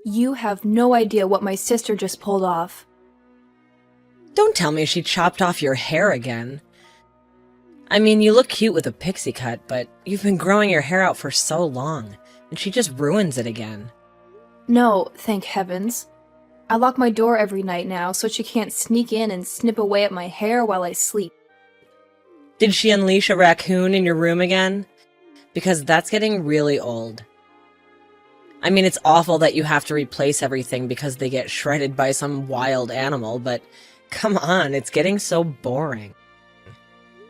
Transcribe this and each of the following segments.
You have no idea what my sister just pulled off. Don't tell me she chopped off your hair again. I mean, you look cute with a pixie cut, but you've been growing your hair out for so long, and she just ruins it again. No, thank heavens. I lock my door every night now so she can't sneak in and snip away at my hair while I sleep. Did she unleash a raccoon in your room again? Because that's getting really old. I mean, it's awful that you have to replace everything because they get shredded by some wild animal, but come on, it's getting so boring.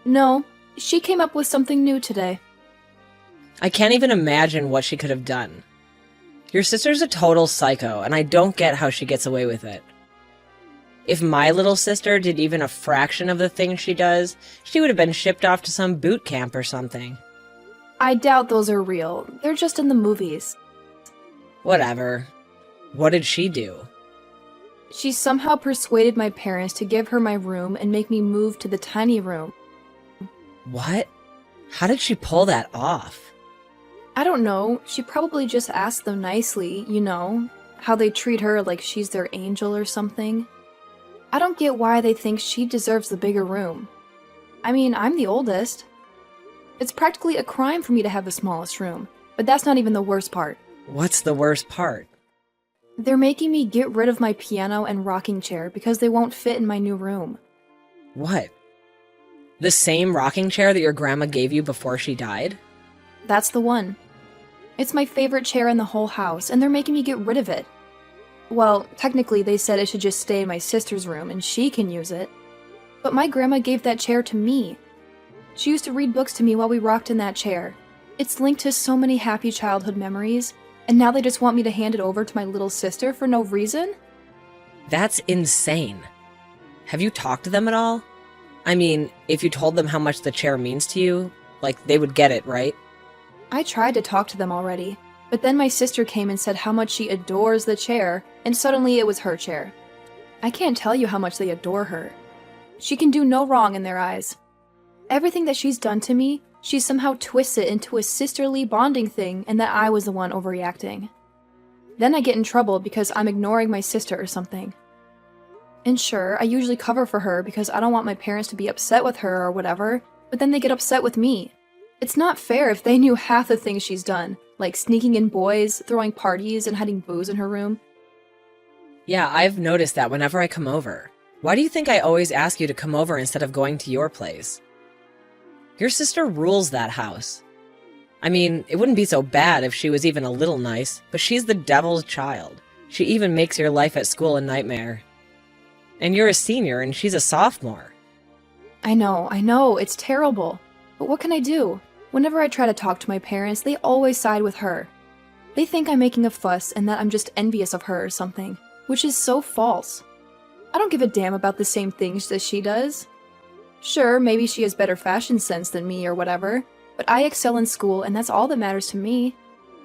No, she came up with something new today. I can't even imagine what she could have done. Your sister's a total psycho, and I don't get how she gets away with it. If my little sister did even a fraction of the things she does, she would have been shipped off to some boot camp or something. I doubt those are real. They're just in the movies. Whatever. What did she do? She somehow persuaded my parents to give her my room and make me move to the tiny room. What? How did she pull that off? I don't know, she probably just asked them nicely, you know, how they treat her like she's their angel or something. I don't get why they think she deserves the bigger room. I mean, I'm the oldest. It's practically a crime for me to have the smallest room, but that's not even the worst part. What's the worst part? They're making me get rid of my piano and rocking chair because they won't fit in my new room. What? The same rocking chair that your grandma gave you before she died? That's the one. It's my favorite chair in the whole house, and they're making me get rid of it. Well, technically they said it should just stay in my sister's room and she can use it. But my grandma gave that chair to me. She used to read books to me while we rocked in that chair. It's linked to so many happy childhood memories, and now they just want me to hand it over to my little sister for no reason? That's insane. Have you talked to them at all? I mean, if you told them how much the chair means to you, like, they would get it, right? I tried to talk to them already, but then my sister came and said how much she adores the chair, and suddenly it was her chair. I can't tell you how much they adore her. She can do no wrong in their eyes. Everything that she's done to me, she somehow twists it into a sisterly bonding thing and that I was the one overreacting. Then I get in trouble because I'm ignoring my sister or something. And sure, I usually cover for her because I don't want my parents to be upset with her or whatever, but then they get upset with me. It's not fair if they knew half the things she's done, like sneaking in boys, throwing parties, and hiding booze in her room. Yeah, I've noticed that whenever I come over. Why do you think I always ask you to come over instead of going to your place? Your sister rules that house. I mean, it wouldn't be so bad if she was even a little nice, but she's the devil's child. She even makes your life at school a nightmare. And you're a senior and she's a sophomore. I know, it's terrible. But what can I do? Whenever I try to talk to my parents, they always side with her. They think I'm making a fuss and that I'm just envious of her or something, which is so false. I don't give a damn about the same things that she does. Sure, maybe she has better fashion sense than me or whatever, but I excel in school and that's all that matters to me.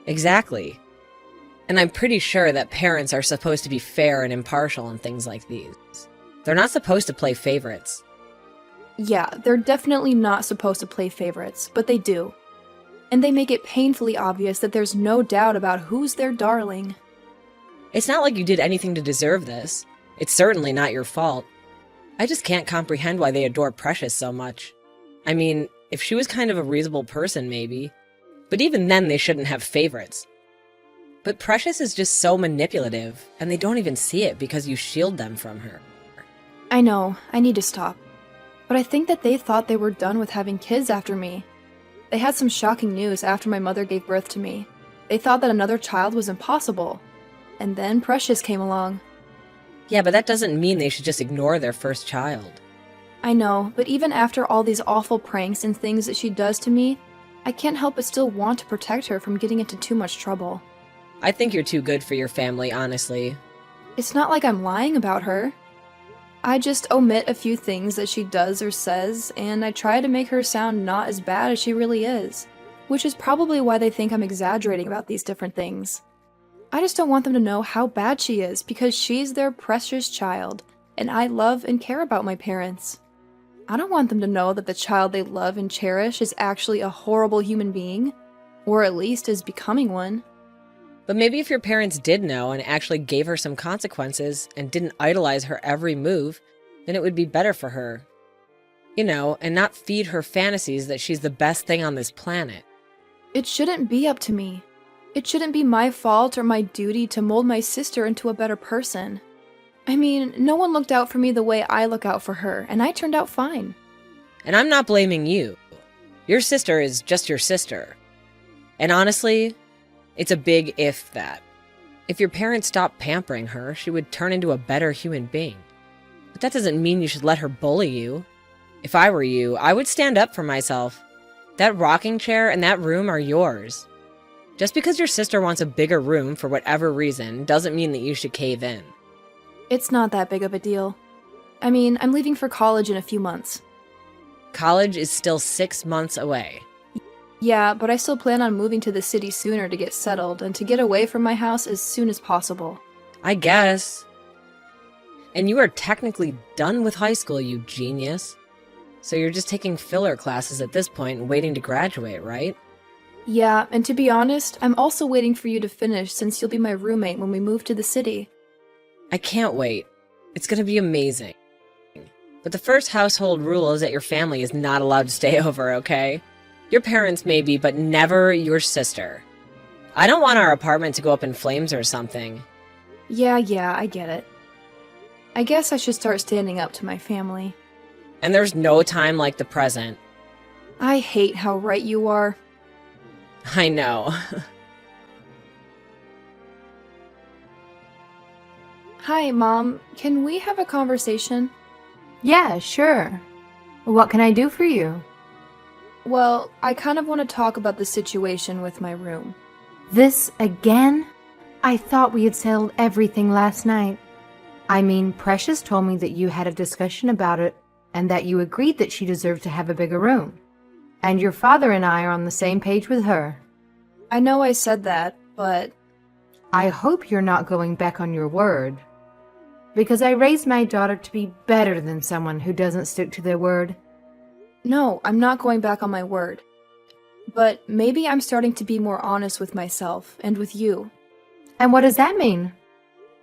Exactly. And I'm pretty sure that parents are supposed to be fair and impartial in things like these. They're not supposed to play favorites. Yeah, they're definitely not supposed to play favorites, but they do. And they make it painfully obvious that there's no doubt about who's their darling. It's not like you did anything to deserve this. It's certainly not your fault. I just can't comprehend why they adore Precious so much. I mean, if she was kind of a reasonable person, maybe. But even then, they shouldn't have favorites. But Precious is just so manipulative, and they don't even see it because you shield them from her. I know, I need to stop. But I think that they thought they were done with having kids after me. They had some shocking news after my mother gave birth to me. They thought that another child was impossible. And then Precious came along. Yeah, but that doesn't mean they should just ignore their first child. I know, but even after all these awful pranks and things that she does to me, I can't help but still want to protect her from getting into too much trouble. I think you're too good for your family, honestly. It's not like I'm lying about her. I just omit a few things that she does or says, and I try to make her sound not as bad as she really is, which is probably why they think I'm exaggerating about these different things. I just don't want them to know how bad she is, because she's their precious child, and I love and care about my parents. I don't want them to know that the child they love and cherish is actually a horrible human being, or at least is becoming one. But maybe if your parents did know and actually gave her some consequences and didn't idolize her every move, then it would be better for her. You know, and not feed her fantasies that she's the best thing on this planet. It shouldn't be up to me. It shouldn't be my fault or my duty to mold my sister into a better person. I mean, no one looked out for me the way I look out for her, and I turned out fine. And I'm not blaming you. Your sister is just your sister. And honestly, it's a big if that. If your parents stopped pampering her, she would turn into a better human being. But that doesn't mean you should let her bully you. If I were you, I would stand up for myself. That rocking chair and that room are yours. Just because your sister wants a bigger room for whatever reason doesn't mean that you should cave in. It's not that big of a deal. I mean, I'm leaving for college in a few months. College is still 6 months away. Yeah, but I still plan on moving to the city sooner to get settled and to get away from my house as soon as possible. I guess. And you are technically done with high school, you genius. So you're just taking filler classes at this point and waiting to graduate, right? Yeah, and to be honest, I'm also waiting for you to finish since you'll be my roommate when we move to the city. I can't wait. It's gonna be amazing. But the first household rule is that your family is not allowed to stay over, okay? Your parents maybe, but never your sister. I don't want our apartment to go up in flames or something. Yeah, I get it. I guess I should start standing up to my family. And there's no time like the present. I hate how right you are. I know. Hi, Mom. Can we have a conversation? Yeah, sure. What can I do for you? Well, I kind of want to talk about the situation with my room. This again? I thought we had settled everything last night. I mean, Precious told me that you had a discussion about it and that you agreed that she deserved to have a bigger room. And your father and I are on the same page with her. I know I said that, but... I hope you're not going back on your word. Because I raised my daughter to be better than someone who doesn't stick to their word. No, I'm not going back on my word. But maybe I'm starting to be more honest with myself and with you. And what does that mean?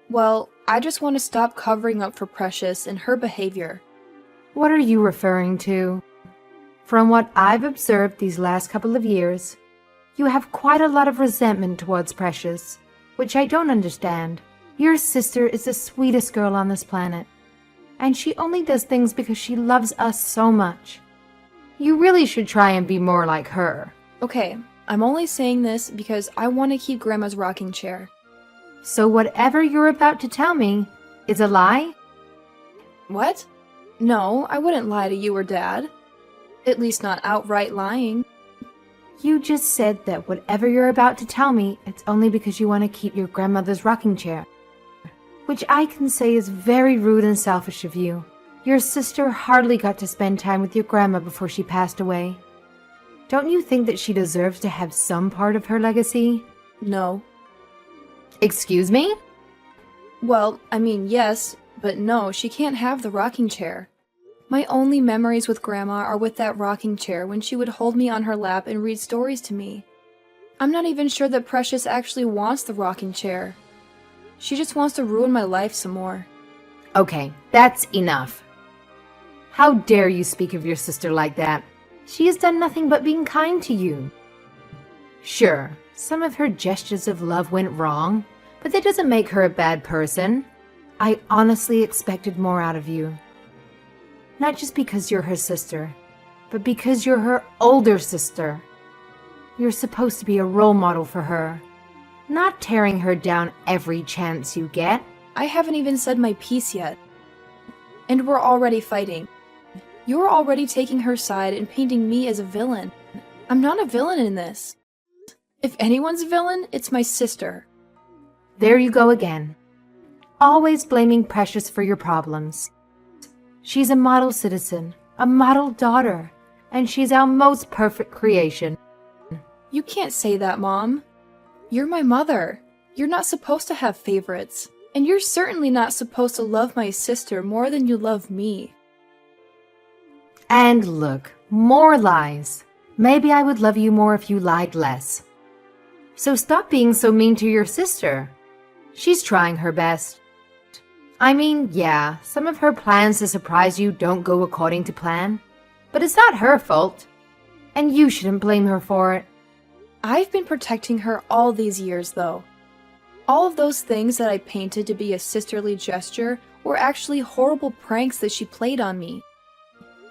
Well, I just want to stop covering up for Precious and her behavior. What are you referring to? From what I've observed these last couple of years, you have quite a lot of resentment towards Precious, which I don't understand. Your sister is the sweetest girl on this planet, and she only does things because she loves us so much. You really should try and be more like her. Okay, I'm only saying this because I want to keep Grandma's rocking chair. So whatever you're about to tell me is a lie? What? No, I wouldn't lie to you or Dad. At least not outright lying. You just said that whatever you're about to tell me, it's only because you want to keep your grandmother's rocking chair. Which I can say is very rude and selfish of you. Your sister hardly got to spend time with your grandma before she passed away. Don't you think that she deserves to have some part of her legacy? No. Excuse me? Well, I mean, yes, but no, she can't have the rocking chair. My only memories with Grandma are with that rocking chair when she would hold me on her lap and read stories to me. I'm not even sure that Precious actually wants the rocking chair. She just wants to ruin my life some more. Okay, that's enough. How dare you speak of your sister like that? She has done nothing but being kind to you. Sure, some of her gestures of love went wrong, but that doesn't make her a bad person. I honestly expected more out of you. Not just because you're her sister, but because you're her older sister. You're supposed to be a role model for her, not tearing her down every chance you get. I haven't even said my piece yet. And we're already fighting. You're already taking her side and painting me as a villain. I'm not a villain in this. If anyone's a villain, it's my sister. There you go again. Always blaming Precious for your problems. She's a model citizen, a model daughter, and she's our most perfect creation. You can't say that, Mom. You're my mother. You're not supposed to have favorites. And you're certainly not supposed to love my sister more than you love me. And look, more lies. Maybe I would love you more if you lied less. So stop being so mean to your sister. She's trying her best. I mean, yeah, some of her plans to surprise you don't go according to plan, but it's not her fault, and you shouldn't blame her for it. I've been protecting her all these years, though. All of those things that I painted to be a sisterly gesture were actually horrible pranks that she played on me.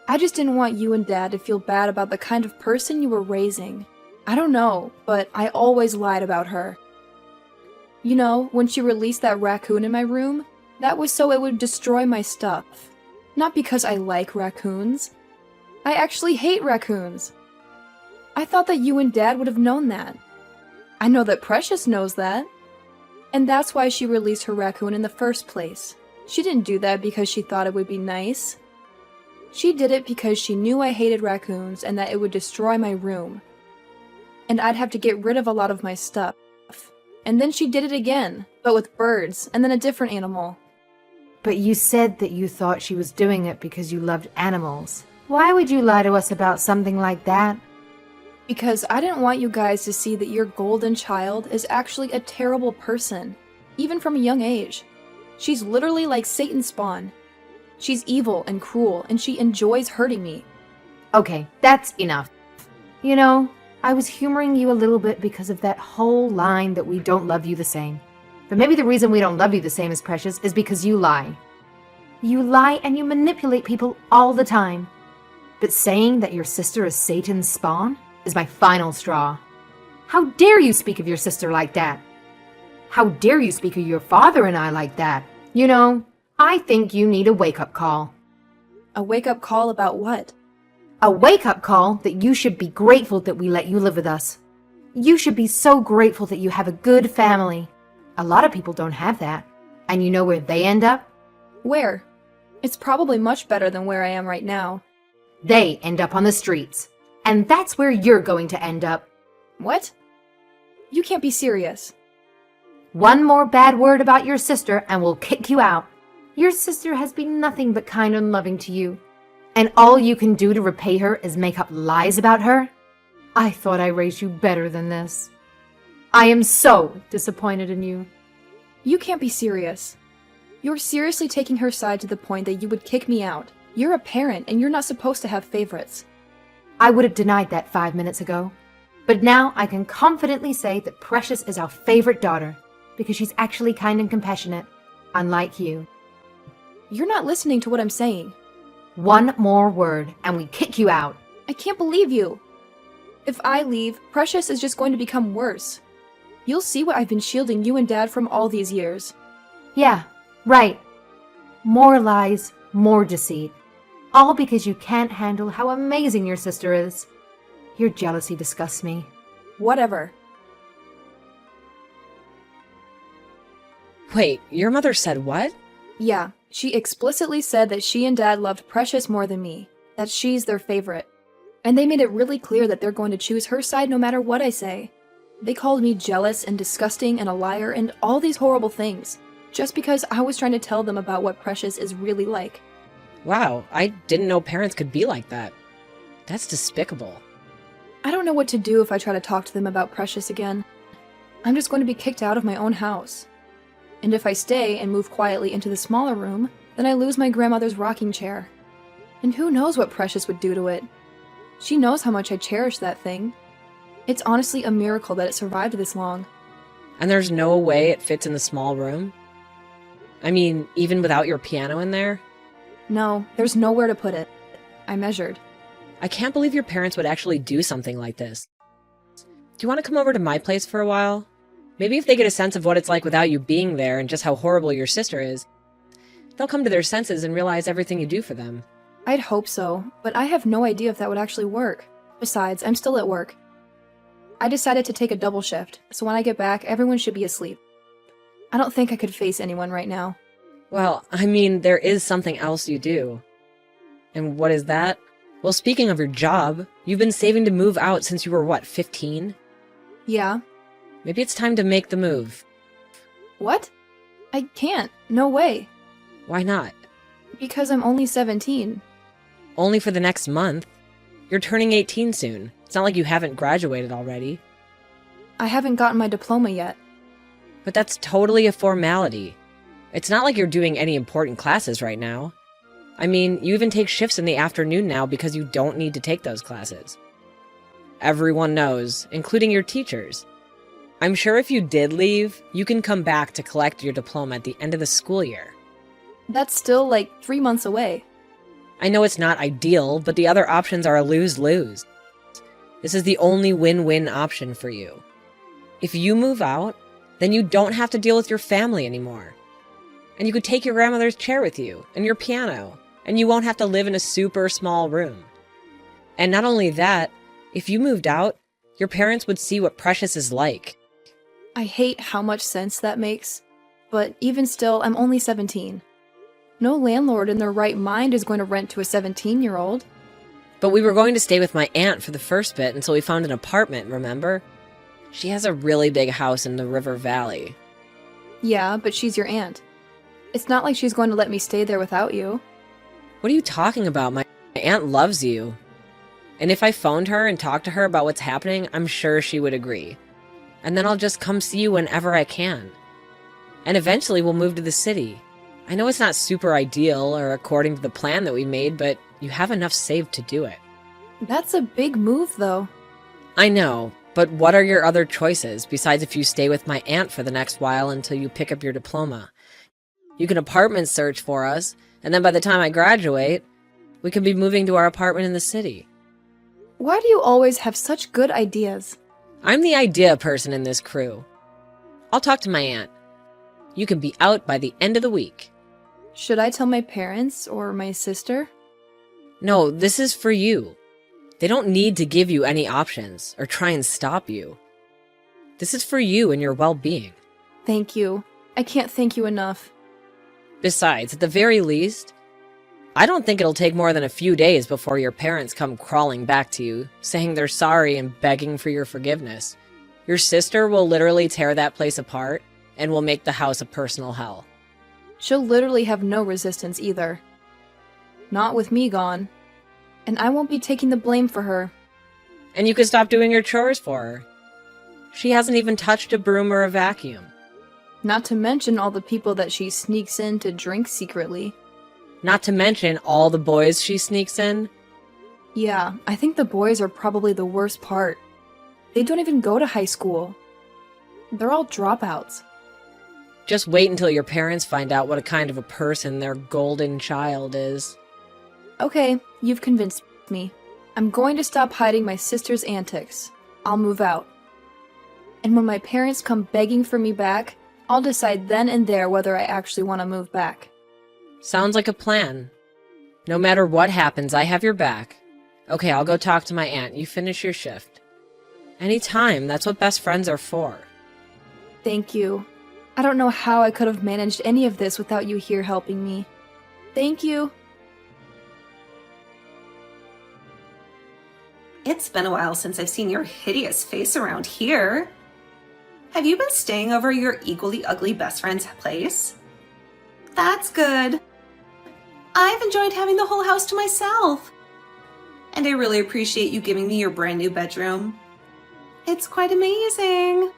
I just didn't want you and Dad to feel bad about the kind of person you were raising. I don't know, but I always lied about her. You know, when she released that raccoon in my room, that was so it would destroy my stuff. Not because I like raccoons. I actually hate raccoons. I thought that you and Dad would have known that. I know that Precious knows that. And that's why she released her raccoon in the first place. She didn't do that because she thought it would be nice. She did it because she knew I hated raccoons and that it would destroy my room. And I'd have to get rid of a lot of my stuff. And then she did it again, but with birds, and then a different animal. But you said that you thought she was doing it because you loved animals. Why would you lie to us about something like that? Because I didn't want you guys to see that your golden child is actually a terrible person, even from a young age. She's literally like Satan's spawn. She's evil and cruel, and she enjoys hurting me. Okay, that's enough. You know, I was humoring you a little bit because of that whole line that we don't love you the same. But maybe the reason we don't love you the same as Precious is because you lie. You lie and you manipulate people all the time. But saying that your sister is Satan's spawn is my final straw. How dare you speak of your sister like that? How dare you speak of your father and I like that? You know, I think you need a wake-up call. A wake-up call about what? A wake-up call that you should be grateful that we let you live with us. You should be so grateful that you have a good family. A lot of people don't have that. And you know where they end up? Where? It's probably much better than where I am right now. They end up on the streets. And that's where you're going to end up. What? You can't be serious. One more bad word about your sister and we'll kick you out. Your sister has been nothing but kind and loving to you. And all you can do to repay her is make up lies about her? I thought I raised you better than this. I am so disappointed in you. You can't be serious. You're seriously taking her side to the point that you would kick me out. You're a parent and you're not supposed to have favorites. I would have denied that 5 minutes ago. But now I can confidently say that Precious is our favorite daughter because she's actually kind and compassionate, unlike you. You're not listening to what I'm saying. One more word and we kick you out. I can't believe you. If I leave, Precious is just going to become worse. You'll see what I've been shielding you and Dad from all these years. Yeah, right. More lies, more deceit. All because you can't handle how amazing your sister is. Your jealousy disgusts me. Whatever. Wait, your mother said what? Yeah, she explicitly said that she and Dad loved Precious more than me, that she's their favorite. And they made it really clear that they're going to choose her side no matter what I say. They called me jealous and disgusting and a liar and all these horrible things, just because I was trying to tell them about what Precious is really like. Wow, I didn't know parents could be like that. That's despicable. I don't know what to do if I try to talk to them about Precious again. I'm just going to be kicked out of my own house. And if I stay and move quietly into the smaller room, then I lose my grandmother's rocking chair. And who knows what Precious would do to it? She knows how much I cherish that thing. It's honestly a miracle that it survived this long. And there's no way it fits in the small room? I mean, even without your piano in there? No, there's nowhere to put it. I measured. I can't believe your parents would actually do something like this. Do you want to come over to my place for a while? Maybe if they get a sense of what it's like without you being there and just how horrible your sister is, they'll come to their senses and realize everything you do for them. I'd hope so, but I have no idea if that would actually work. Besides, I'm still at work. I decided to take a double shift, so when I get back, everyone should be asleep. I don't think I could face anyone right now. Well, I mean, there is something else you do. And what is that? Well, speaking of your job, you've been saving to move out since you were, what, 15? Yeah. Maybe it's time to make the move. What? I can't. No way. Why not? Because I'm only 17. Only for the next month. You're turning 18 soon. It's not like you haven't graduated already. I haven't gotten my diploma yet. But that's totally a formality. It's not like you're doing any important classes right now. I mean, you even take shifts in the afternoon now because you don't need to take those classes. Everyone knows, including your teachers. I'm sure if you did leave, you can come back to collect your diploma at the end of the school year. That's still like 3 months away. I know it's not ideal, but the other options are a lose-lose. This is the only win-win option for you. If you move out, then you don't have to deal with your family anymore. And you could take your grandmother's chair with you, and your piano, and you won't have to live in a super small room. And not only that, if you moved out, your parents would see what Precious is like. I hate how much sense that makes. But even still, I'm only 17. No landlord in their right mind is going to rent to a 17-year-old. But we were going to stay with my aunt for the first bit until we found an apartment, remember? She has a really big house in the River Valley. Yeah, but she's your aunt. It's not like she's going to let me stay there without you. What are you talking about? My aunt loves you. And if I phoned her and talked to her about what's happening, I'm sure she would agree. And then I'll just come see you whenever I can. And eventually we'll move to the city. I know it's not super ideal or according to the plan that we made, but you have enough saved to do it. That's a big move, though. I know, but what are your other choices besides if you stay with my aunt for the next while until you pick up your diploma? You can apartment search for us, and then by the time I graduate, we could be moving to our apartment in the city. Why do you always have such good ideas? I'm the idea person in this crew. I'll talk to my aunt. You can be out by the end of the week. Should I tell my parents or my sister? No, this is for you. They don't need to give you any options or try and stop you. This is for you and your well-being. Thank you. I can't thank you enough. Besides, at the very least, I don't think it'll take more than a few days before your parents come crawling back to you, saying they're sorry and begging for your forgiveness. Your sister will literally tear that place apart and will make the house a personal hell. She'll literally have no resistance either. Not with me gone. And I won't be taking the blame for her. And you can stop doing your chores for her. She hasn't even touched a broom or a vacuum. Not to mention all the people that she sneaks in to drink secretly. Not to mention all the boys she sneaks in. Yeah, I think the boys are probably the worst part. They don't even go to high school. They're all dropouts. Just wait until your parents find out what a kind of a person their golden child is. Okay, you've convinced me. I'm going to stop hiding my sister's antics. I'll move out. And when my parents come begging for me back, I'll decide then and there whether I actually want to move back. Sounds like a plan. No matter what happens, I have your back. Okay, I'll go talk to my aunt. You finish your shift. Anytime, that's what best friends are for. Thank you. I don't know how I could have managed any of this without you here helping me. Thank you. It's been a while since I've seen your hideous face around here. Have you been staying over at your equally ugly best friend's place? That's good. I've enjoyed having the whole house to myself. And I really appreciate you giving me your brand new bedroom. It's quite amazing.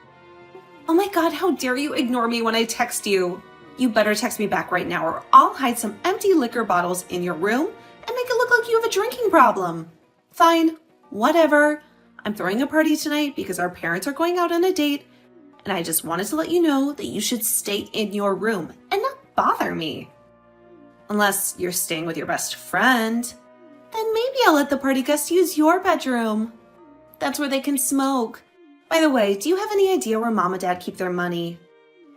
Oh my god, how dare you ignore me when I text you? You better text me back right now or I'll hide some empty liquor bottles in your room and make it look like you have a drinking problem. Fine, whatever. I'm throwing a party tonight because our parents are going out on a date, and I just wanted to let you know that you should stay in your room and not bother me. Unless you're staying with your best friend, then maybe I'll let the party guests use your bedroom. That's where they can smoke. By the way, do you have any idea where Mom and Dad keep their money?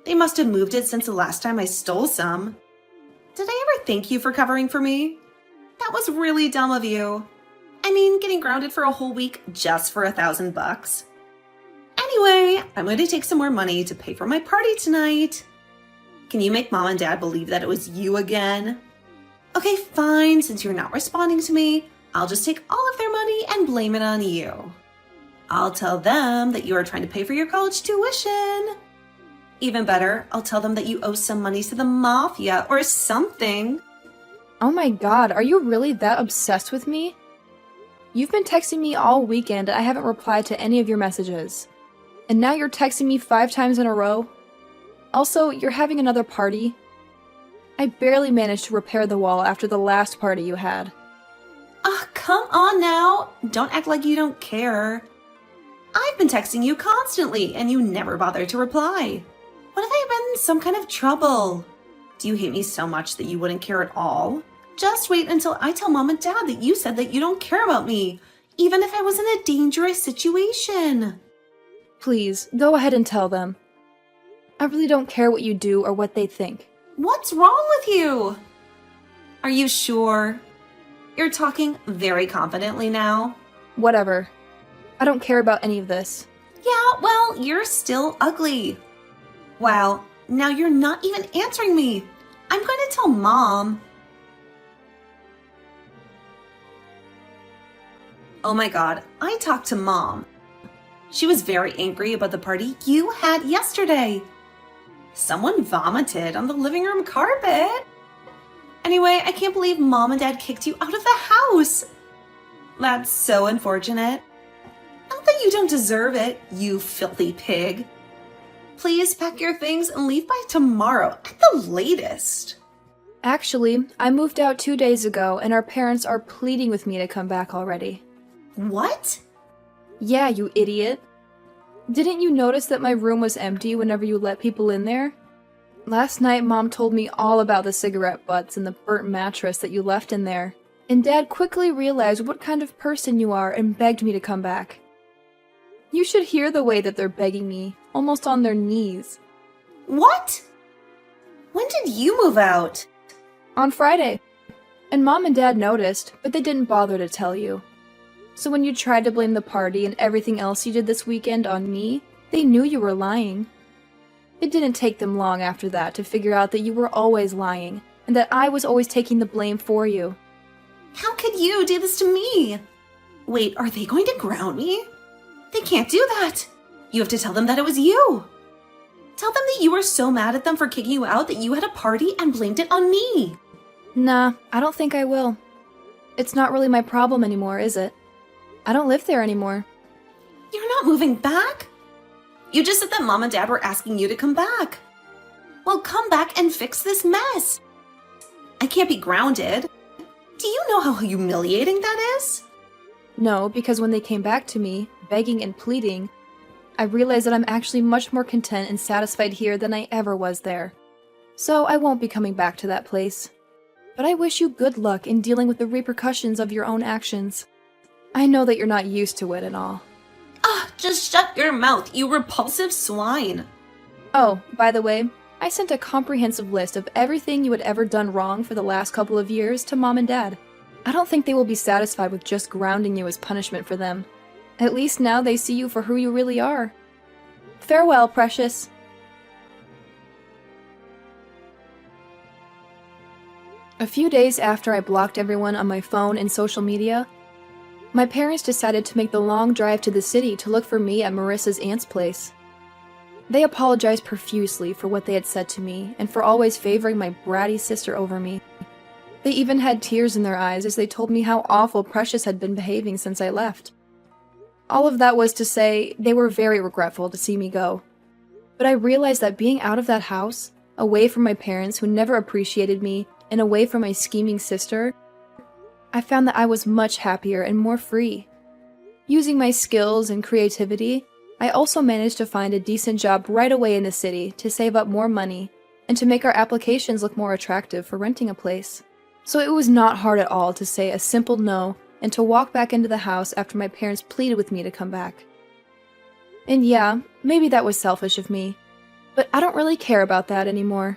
They must have moved it since the last time I stole some. Did I ever thank you for covering for me? That was really dumb of you. I mean, getting grounded for a whole week just for $1,000. Anyway, I'm going to take some more money to pay for my party tonight. Can you make Mom and Dad believe that it was you again? Okay, fine. Since you're not responding to me, I'll just take all of their money and blame it on you. I'll tell them that you are trying to pay for your college tuition. Even better, I'll tell them that you owe some money to the mafia or something. Oh my god, are you really that obsessed with me? You've been texting me all weekend and I haven't replied to any of your messages. And now you're texting me 5 times in a row? Also, you're having another party? I barely managed to repair the wall after the last party you had. Come on now. Don't act like you don't care. I've been texting you constantly, and you never bother to reply. What if I been in some kind of trouble? Do you hate me so much that you wouldn't care at all? Just wait until I tell Mom and Dad that you said that you don't care about me, even if I was in a dangerous situation. Please, go ahead and tell them. I really don't care what you do or what they think. What's wrong with you? Are you sure? You're talking very confidently now. Whatever. I don't care about any of this. Yeah, well, you're still ugly. Wow, now you're not even answering me. I'm going to tell Mom. Oh my god, I talked to Mom. She was very angry about the party you had yesterday. Someone vomited on the living room carpet. Anyway, I can't believe Mom and Dad kicked you out of the house. That's so unfortunate. Not that you don't deserve it, you filthy pig. Please pack your things and leave by tomorrow at the latest. Actually, I moved out 2 days ago and our parents are pleading with me to come back already. What? Yeah, you idiot. Didn't you notice that my room was empty whenever you let people in there? Last night, Mom told me all about the cigarette butts and the burnt mattress that you left in there, and Dad quickly realized what kind of person you are and begged me to come back. You should hear the way that they're begging me, almost on their knees. What? When did you move out? On Friday. And Mom and Dad noticed, but they didn't bother to tell you. So when you tried to blame the party and everything else you did this weekend on me, they knew you were lying. It didn't take them long after that to figure out that you were always lying, and that I was always taking the blame for you. How could you do this to me? Wait, are they going to ground me? They can't do that. You have to tell them that it was you. Tell them that you were so mad at them for kicking you out that you had a party and blamed it on me. Nah, I don't think I will. It's not really my problem anymore, is it? I don't live there anymore. You're not moving back? You just said that Mom and Dad were asking you to come back. Well, come back and fix this mess. I can't be grounded. Do you know how humiliating that is? No, because when they came back to me, begging and pleading, I realized that I'm actually much more content and satisfied here than I ever was there. So I won't be coming back to that place. But I wish you good luck in dealing with the repercussions of your own actions. I know that you're not used to it and all. Just shut your mouth, you repulsive swine. Oh, by the way, I sent a comprehensive list of everything you had ever done wrong for the last couple of years to Mom and Dad. I don't think they will be satisfied with just grounding you as punishment for them. At least now they see you for who you really are. Farewell, precious. A few days after I blocked everyone on my phone and social media, my parents decided to make the long drive to the city to look for me at Marissa's aunt's place. They apologized profusely for what they had said to me and for always favoring my bratty sister over me. They even had tears in their eyes as they told me how awful Precious had been behaving since I left. All of that was to say they were very regretful to see me go. But I realized that being out of that house, away from my parents who never appreciated me, and away from my scheming sister, I found that I was much happier and more free. Using my skills and creativity, I also managed to find a decent job right away in the city to save up more money and to make our applications look more attractive for renting a place. So it was not hard at all to say a simple no and to walk back into the house after my parents pleaded with me to come back. And yeah, maybe that was selfish of me, but I don't really care about that anymore.